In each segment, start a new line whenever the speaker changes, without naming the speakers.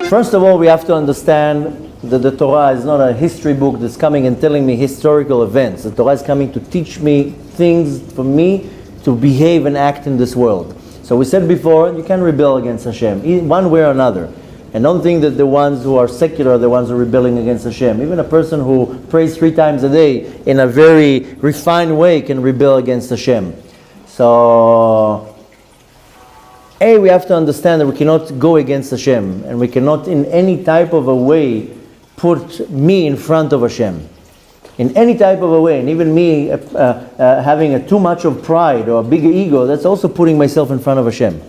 First of all, we have to understand that the Torah is not a history book that's coming and telling me historical events. The Torah is coming to teach me things for me to behave and act in this world. So we said before, you can rebel against Hashem, one way or another. And don't think that the ones who are secular are the ones who are rebelling against Hashem. Even a person who prays 3 times a day in a very refined way can rebel against Hashem. So, we have to understand that we cannot go against Hashem, and we cannot in any type of a way put me in front of Hashem. In any type of a way, and even me having too much of pride or a bigger ego, that's also putting myself in front of Hashem.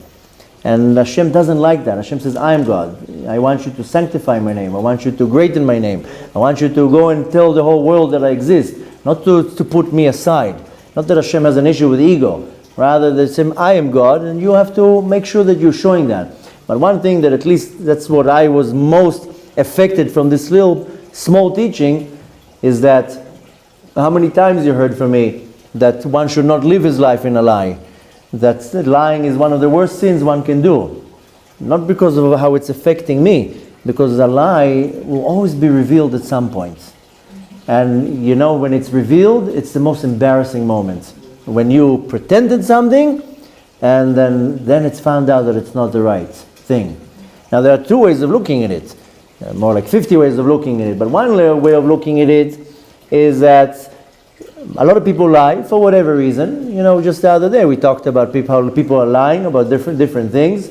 And Hashem doesn't like that. Hashem says, I am God. I want you to sanctify my name. I want you to greaten my name. I want you to go and tell the whole world that I exist, not to put me aside. Not that Hashem has an issue with ego. Rather, they say, I am God, and you have to make sure that you're showing that. But one thing that at least that's what I was most affected from this little small teaching is that how many times you heard from me that one should not live his life in a lie. That lying is one of the worst sins one can do. Not because of how it's affecting me, because a lie will always be revealed at some point. And you know, when it's revealed, it's the most embarrassing moment. When you pretended something, and then it's found out that it's not the right thing. Now there are 2 ways of looking at it. More like 50 ways of looking at it. But one way of looking at it is that a lot of people lie for whatever reason. You know, just the other day we talked about how people are lying about different things.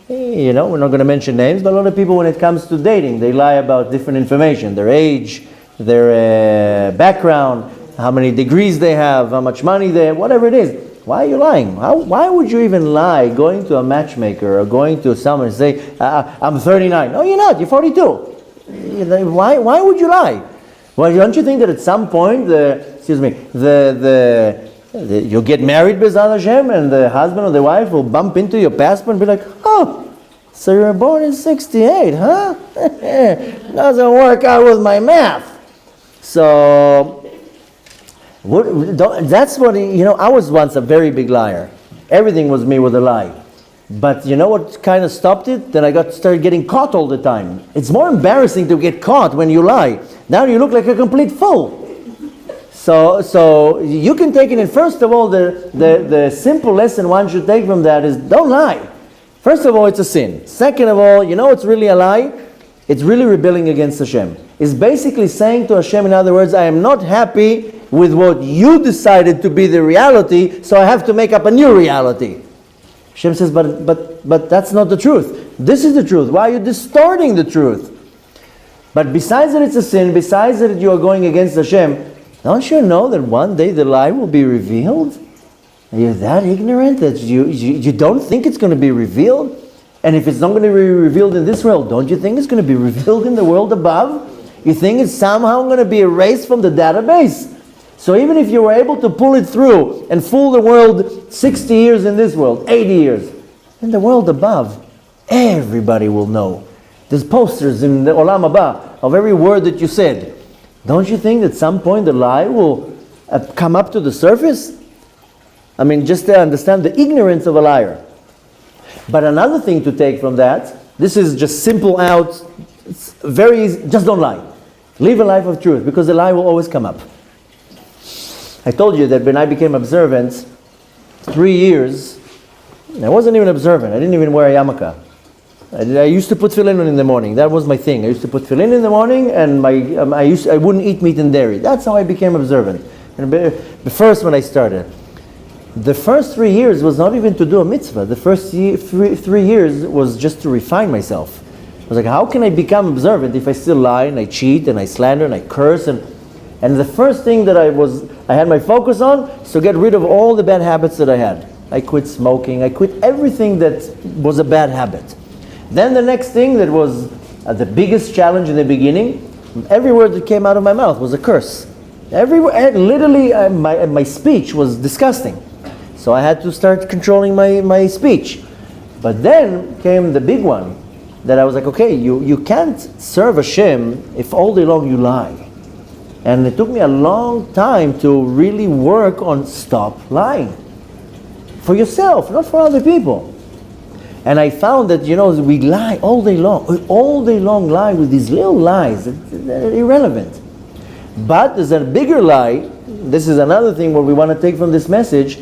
You know, we're not going to mention names, but a lot of people, when it comes to dating, they lie about different information. Their age, their background, how many degrees they have, how much money they have, whatever it is. Why are you lying? Why would you even lie going to a matchmaker or going to someone and say, I'm 39. No, you're not. You're 42. Why would you lie? Well, don't you think that at some point, you'll get married, B'ezrat Hashem, and the husband or the wife will bump into your passport and be like, oh, so you were born in 68, huh? Doesn't work out with my math. So, that's what, I was once a very big liar. Everything was me with a lie. But you know what kind of stopped it? Then I started getting caught all the time. It's more embarrassing to get caught when you lie. Now you look like a complete fool. So you can take it in. First of all, the simple lesson one should take from that is don't lie. First of all, it's a sin. Second of all, it's really a lie? It's really rebelling against Hashem. It's basically saying to Hashem, in other words, I am not happy with what you decided to be the reality, so I have to make up a new reality. Hashem says, but that's not the truth. This is the truth. Why are you distorting the truth? But besides that it's a sin, besides that you are going against Hashem, don't you know that one day the lie will be revealed? Are you that ignorant that you don't think it's going to be revealed? And if it's not going to be revealed in this world, don't you think it's going to be revealed in the world above? You think it's somehow going to be erased from the database? So even if you were able to pull it through and fool the world 60 years in this world, 80 years, in the world above, everybody will know. There's posters in the Olam Haba of every word that you said. Don't you think that at some point the lie will come up to the surface? I mean, just to understand the ignorance of a liar. But another thing to take from that, this is just simple out, it's very easy, just don't lie. Live a life of truth, because the lie will always come up. I told you that when I became observant, 3 years, I wasn't even observant, I didn't even wear a yarmulke. I used to put tefillin in the morning, that was my thing. I used to put tefillin in the morning, and I wouldn't eat meat and dairy. That's how I became observant. And the first when I started. The first 3 years was not even to do a mitzvah. The first 3 years was just to refine myself. I was like, how can I become observant if I still lie and I cheat and I slander and I curse? And the first thing that I had my focus on is to get rid of all the bad habits that I had. I quit smoking. I quit everything that was a bad habit. Then the next thing that was the biggest challenge in the beginning, every word that came out of my mouth was a curse. Literally, my speech was disgusting. So I had to start controlling my speech. But then came the big one, that I was like, okay, you can't serve Hashem if all day long you lie. And it took me a long time to really work on stop lying. For yourself, not for other people. And I found that, we lie all day long lie with these little lies that are irrelevant. But there's a bigger lie. This is another thing what we want to take from this message.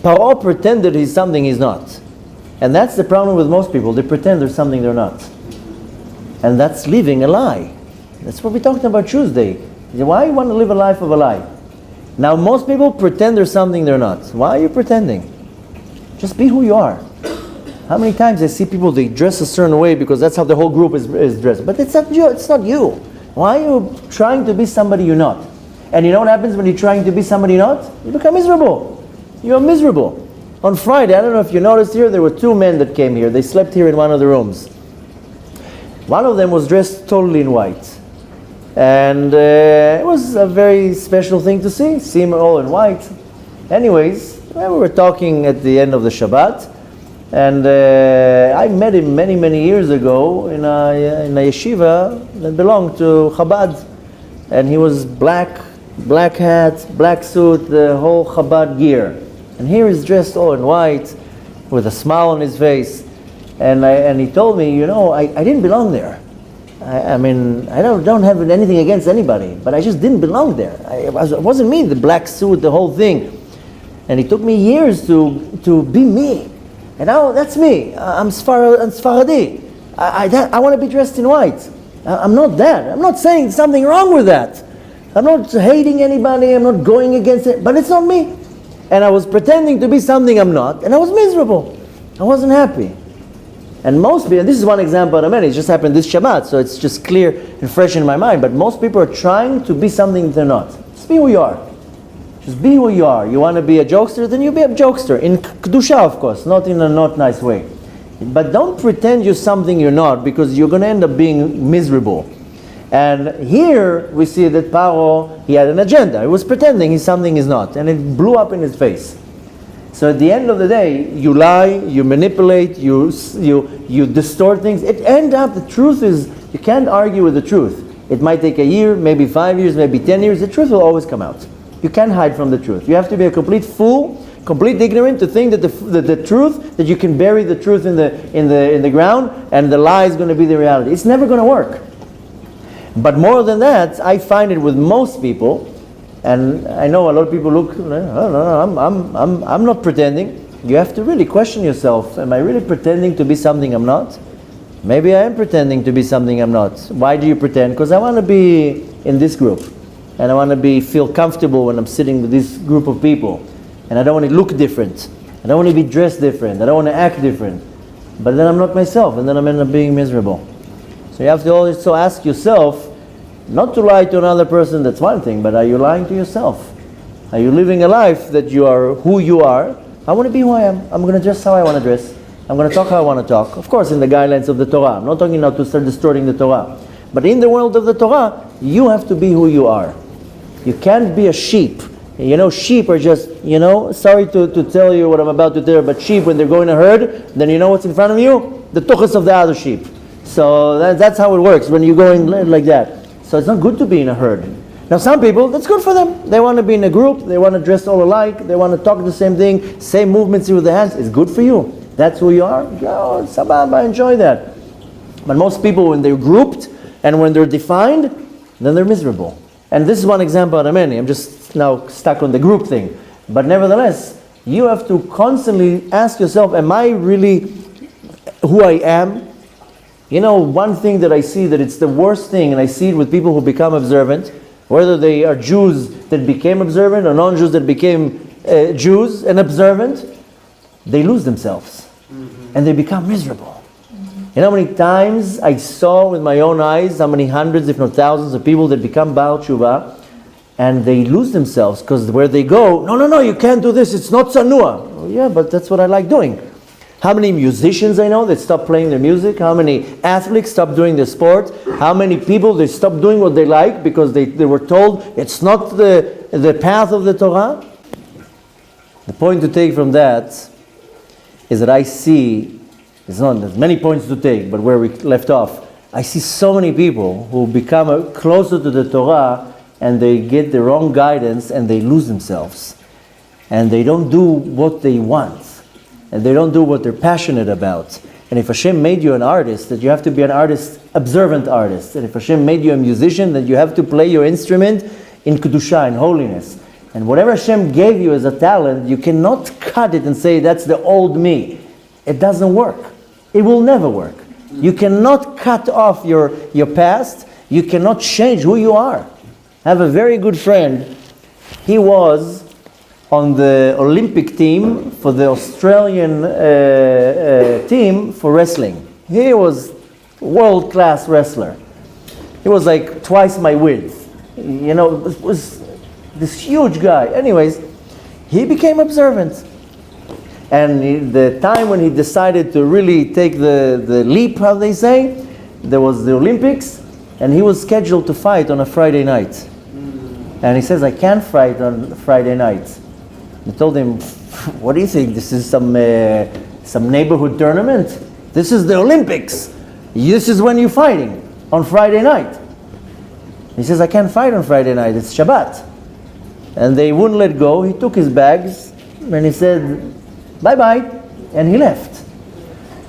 Paro pretended he's something he's not. And that's the problem with most people. They pretend there's something they're not. And that's living a lie. That's what we talked about Tuesday. Why you want to live a life of a lie? Now most people pretend there's something they're not. Why are you pretending? Just be who you are. How many times I see people, they dress a certain way because that's how the whole group is dressed. But it's not you. It's not you. Why are you trying to be somebody you're not? And you know what happens when you're trying to be somebody you're not? You become miserable. You're miserable. On Friday, I don't know if you noticed here, there were two men that came here. They slept here in one of the rooms. One of them was dressed totally in white. And it was a very special thing to see him all in white. Anyways, we were talking at the end of the Shabbat. And I met him many, many years ago in a yeshiva that belonged to Chabad. And he was black hat, black suit, the whole Chabad gear. And here he's dressed all in white, with a smile on his face. And he told me, I didn't belong there. I mean, I don't have anything against anybody, but I just didn't belong there. It wasn't me, the black suit, the whole thing. And it took me years to be me. And now that's me. I'm Sfaradi. I want to be dressed in white. I'm not that. I'm not saying something wrong with that. I'm not hating anybody. I'm not going against it. But it's not me. And I was pretending to be something I'm not. And I was miserable. I wasn't happy. And most people, and this is one example out of many. It just happened this Shabbat. So it's just clear and fresh in my mind. But most people are trying to be something they're not. Just be who you are. Just be who you are. You want to be a jokester, then you be a jokester. In Kedusha, of course, not in a not nice way. But don't pretend you're something you're not, because you're going to end up being miserable. And here we see that Paro, he had an agenda. He was pretending he's something he's not. And it blew up in his face. So at the end of the day, you lie, you manipulate, you distort things. It ends up, the truth is, you can't argue with the truth. It might take a year, maybe 5 years, maybe 10 years. The truth will always come out. You can't hide from the truth. You have to be a complete fool, complete ignorant to think that the truth, that you can bury the truth in the ground and the lie is going to be the reality. It's never going to work. But more than that, I find it with most people, and I know a lot of people look, no, I'm not pretending. You have to really question yourself. Am I really pretending to be something I'm not? Maybe I am pretending to be something I'm not. Why do you pretend? Because I want to be in this group. And I want to feel comfortable when I'm sitting with this group of people. And I don't want to look different. I don't want to be dressed different. I don't want to act different. But then I'm not myself, and then I'm end up being miserable. So you have to also ask yourself, not to lie to another person, that's one thing, but are you lying to yourself? Are you living a life that you are who you are? I want to be who I am. I'm going to dress how I want to dress. I'm going to talk how I want to talk. Of course, in the guidelines of the Torah. I'm not talking now to start distorting the Torah. But in the world of the Torah, you have to be who you are. You can't be a sheep. Sheep are just, sorry to tell you what I'm about to tell you, but sheep, when they're going to herd, then you know what's in front of you? The tuchus of the other sheep. So that's how it works when you're going like that. So it's not good to be in a herd. Now some people, that's good for them. They want to be in a group, they want to dress all alike, they want to talk the same thing, same movements with the hands. It's good for you. That's who you are. Oh, sabab, I enjoy that. But most people, when they're grouped and when they're defined, then they're miserable. And this is one example out of many. I'm just now stuck on the group thing. But nevertheless, you have to constantly ask yourself, am I really who I am? One thing that I see that it's the worst thing, and I see it with people who become observant, whether they are Jews that became observant or non-Jews that became Jews and observant, they lose themselves. And they become miserable. You know how many times I saw with my own eyes, how many hundreds, if not thousands of people that become Baal Tshuva, and they lose themselves because where they go, no, you can't do this, it's not Sanua. Oh, yeah, but that's what I like doing. How many musicians I know that stop playing their music? How many athletes stop doing their sport? How many people they stop doing what they like because they were told it's not the path of the Torah? The point to take from that is that I see, there's many points to take, but where we left off, I see so many people who become closer to the Torah and they get the wrong guidance and they lose themselves. And they don't do what they want. And they don't do what they're passionate about. And if Hashem made you an artist, that you have to be an artist, observant artist. And if Hashem made you a musician, that you have to play your instrument in Kedusha, in holiness. And whatever Hashem gave you as a talent, you cannot cut it and say, that's the old me. It doesn't work. It will never work. You cannot cut off your past. You cannot change who you are. I have a very good friend. He was on the Olympic team for the Australian team for wrestling. He was a world-class wrestler. He was like twice my width. You know, was this huge guy. Anyways, he became observant. And the time when he decided to really take the leap, how they say, there was the Olympics, and he was scheduled to fight on a Friday night. And he says, I can't fight on Friday night. I told him, what do you think? This is some neighborhood tournament? This is the Olympics. This is when you're fighting, on Friday night. He says, I can't fight on Friday night, it's Shabbat. And they wouldn't let go. He took his bags and he said, bye-bye, and he left.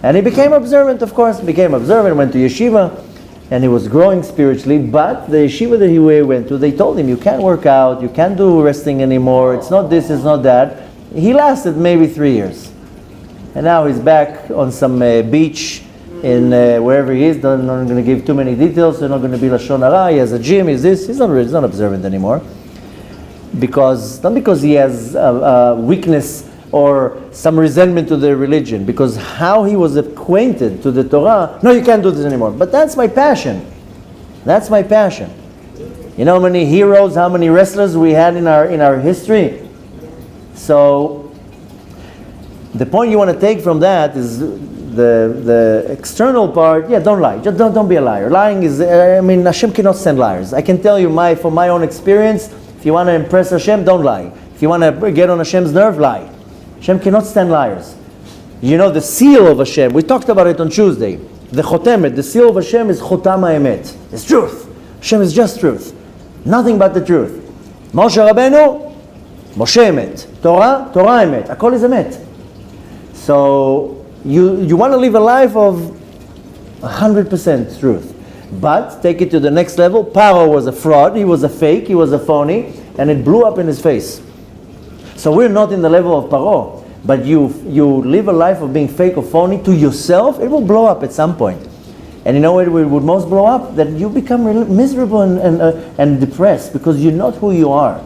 And he became observant, of course, went to yeshiva, and he was growing spiritually, but the yeshiva that he went to, they told him, you can't work out, you can't do wrestling anymore, it's not this, it's not that. He lasted maybe 3 years. And now he's back on some beach in wherever he is. I'm not going to give too many details, they're not going to be Lashon Hara, he has a gym, he's not observant anymore. Not because he has a weakness or some resentment to the religion, because how he was acquainted to the Torah, no, you can't do this anymore. But that's my passion. That's my passion. You know how many heroes, how many wrestlers we had in our history? So the point you want to take from that is the external part. Yeah, don't lie. Just don't be a liar. Lying is, Hashem cannot send liars. I can tell you from my own experience, if you want to impress Hashem, don't lie. If you want to get on Hashem's nerve, lie. Hashem cannot stand liars. You know the seal of Hashem, we talked about it on Tuesday. The chotemet, the seal of Hashem is chotam ha'emet. It's truth. Hashem is just truth. Nothing but the truth. Moshe Rabbeinu, Moshe emet. Torah, Torah emet. Akol is emet. So you want to live a life of 100% truth. But take it to the next level. Paro was a fraud, he was a fake, he was a phony, and it blew up in his face. So we're not in the level of Paro, but you live a life of being fake or phony to yourself, it will blow up at some point. And you know what would most blow up? That you become miserable and depressed because you're not who you are.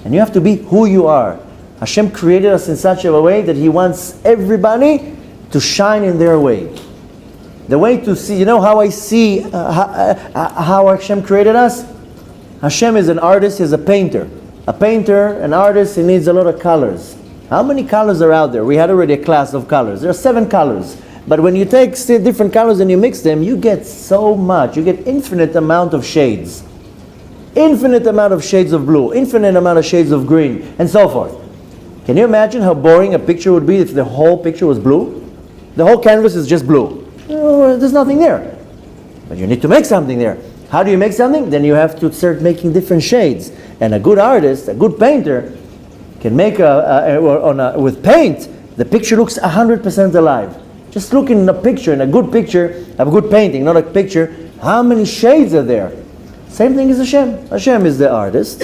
And you have to be who you are. Hashem created us in such a way that He wants everybody to shine in their way. The way to see, you know how I see how Hashem created us? Hashem is an artist, He's a painter. A painter, an artist, he needs a lot of colors. How many colors are out there? We had already a class of colors. There are 7 colors. But when you take different colors and you mix them, you get so much. You get infinite amount of shades. Infinite amount of shades of blue. Infinite amount of shades of green. And so forth. Can you imagine how boring a picture would be if the whole picture was blue? The whole canvas is just blue. There's nothing there. But you need to make something there. How do you make something? Then you have to start making different shades. And a good artist, a good painter, can make with paint, the picture looks 100% alive. Just look in a picture, in a good picture, a good painting, not a picture, how many shades are there? Same thing as Hashem. Hashem is the artist,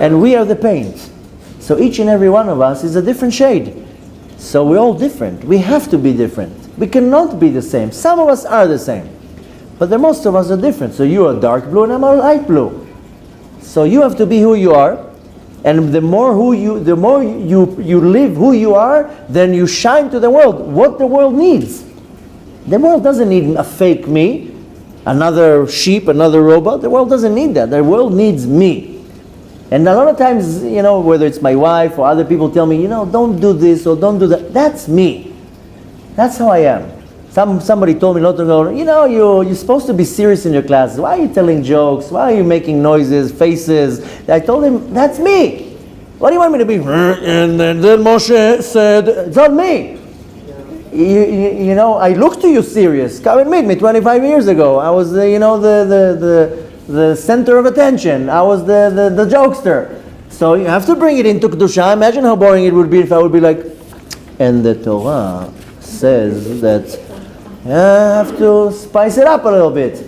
and we are the paint. So each and every one of us is a different shade. So we're all different. We have to be different. We cannot be the same. Some of us are the same, but the most of us are different. So you are dark blue and I'm a light blue. So you have to be who you are, and the more you live who you are, then you shine to the world. What the world needs. The world doesn't need a fake me, another sheep, another robot. The world doesn't need that. The world needs me. And a lot of times, whether it's my wife or other people tell me, don't do this or don't do that. That's me. That's how I am. Somebody told me not to go, you're supposed to be serious in your classes. Why are you telling jokes? Why are you making noises, faces? I told him, that's me. What do you want me to be? And then Moshe said, it's not me. I looked to you serious. Come and meet me 25 years ago. I was, the the center of attention. I was the jokester. So you have to bring it into Kedusha. Imagine how boring it would be if I would be like, and the Torah says that you have to spice it up a little bit.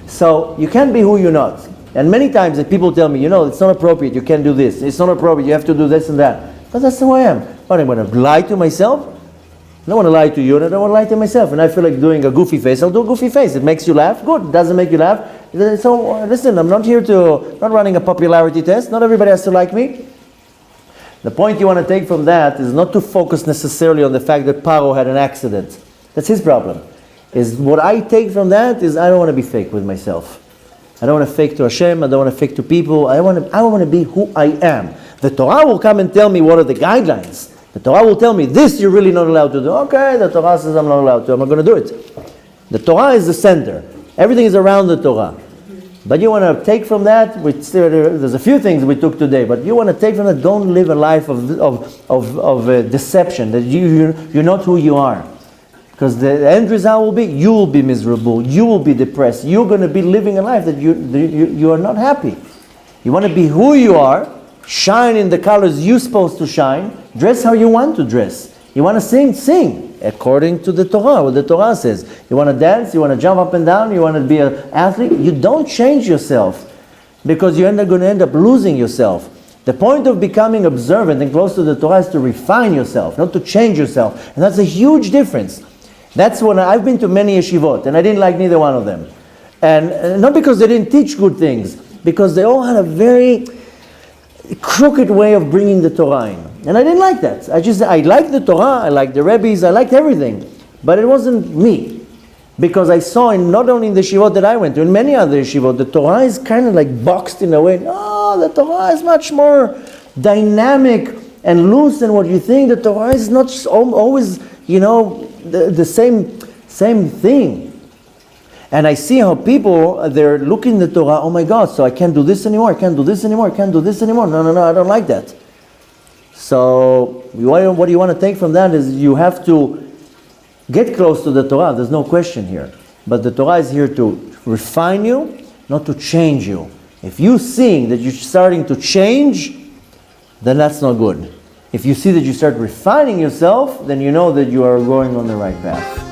So you can't be who you're not. And many times that people tell me, it's not appropriate, you can't do this. It's not appropriate, you have to do this and that. But that's who I am. What, I want to lie to myself? I don't want to lie to you, and I don't want to lie to myself. And I feel like doing a goofy face, I'll do a goofy face. It makes you laugh, good. It doesn't make you laugh. So listen, I'm not running a popularity test. Not everybody has to like me. The point you want to take from that is not to focus necessarily on the fact that Paro had an accident. That's his problem. Is what I take from that is I don't want to be fake with myself. I don't want to fake to Hashem. I don't want to fake to people. I want to be who I am. The Torah will come and tell me what are the guidelines. The Torah will tell me this you're really not allowed to do. Okay, the Torah says I'm not allowed to. I'm not going to do it. The Torah is the center. Everything is around the Torah. But you want to take from that, there's a few things we took today, but you want to take from that, don't live a life of deception, that you're not who you are. Because the end result will be, you will be miserable, you will be depressed, you're going to be living a life that you are not happy. You want to be who you are, shine in the colors you're supposed to shine, dress how you want to dress. You want to sing according to the Torah, what the Torah says. You want to dance, you want to jump up and down, you want to be an athlete. You don't change yourself because you're going to end up losing yourself. The point of becoming observant and close to the Torah is to refine yourself, not to change yourself. And that's a huge difference. That's when I've been to many yeshivot and I didn't like neither one of them. And not because they didn't teach good things, because they all had a very crooked way of bringing the Torah in. And I didn't like that. I liked the Torah, I liked the rabbis, I liked everything. But it wasn't me. Because I saw not only in the yeshivot that I went to, in many other yeshivot, the Torah is kind of like boxed in a way. No, the Torah is much more dynamic and loose than what you think. The Torah is not always, the same thing. And I see how people, they're looking at the Torah, oh my God, so I can't do this anymore, I can't do this anymore, I can't do this anymore. No, I don't like that. So what you want to take from that is you have to get close to the Torah. There's no question here. But the Torah is here to refine you, not to change you. If you see that you're starting to change, then that's not good. If you see that you start refining yourself, then you know that you are going on the right path.